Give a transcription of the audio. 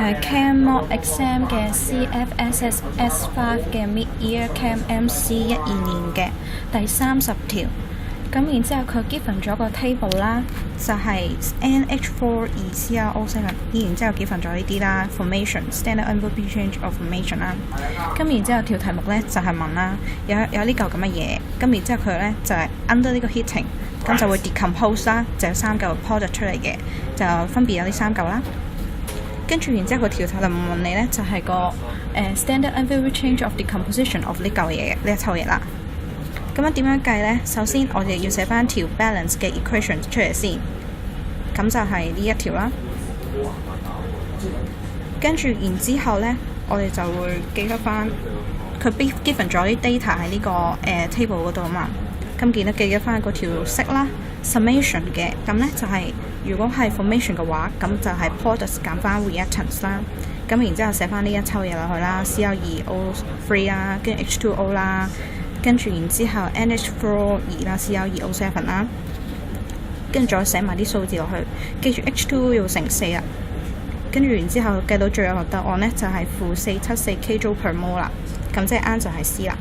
係 Chem Mod Exam 嘅 CFSS S5 嘅 Mid Year Chem MC 12年嘅第30條。咁然之後佢 given 咗個 table 啦，就係 NH4 2CrO7，然之後 given 咗呢啲啦 formation standard unbroken change of formation 啦。咁然之後條題目咧就係問啦，有呢嚿咁嘅嘢，咁然之後佢咧就係 under 呢個 heating， 咁就會 decompose 啦，就有3嚿 product 出嚟嘅，就分別有呢3嚿啦。跟住然之後個條題就問你咧就係個standard unbroken change of decomposition of 呢嚿嘢呢一抽嘢啦。咁樣點樣計呢？首先我哋要寫翻條 balance 嘅 equation 出嚟先，咁就係呢一條啦。跟住然之後呢，我哋就會記得翻佢 given 咗啲 data 喺呢個table 嗰度啊嘛。咁記得翻嗰條式啦 summation 嘅，咁呢就係、如果係 formation 嘅話，咁就係 products 減翻 reactants 啦。咁然之後寫翻呢一抽嘢落去啦 ，Cl2O3 啦，跟住 H2O 啦。跟住然之後 NH4 啦 Cl2O7 啦，跟住再寫埋啲數字落去，記住 H2 要乘4啦。跟住然之後計到最後答案呢，就係-474 kJ per mole 啦。咁即係 answer 係 C 啦。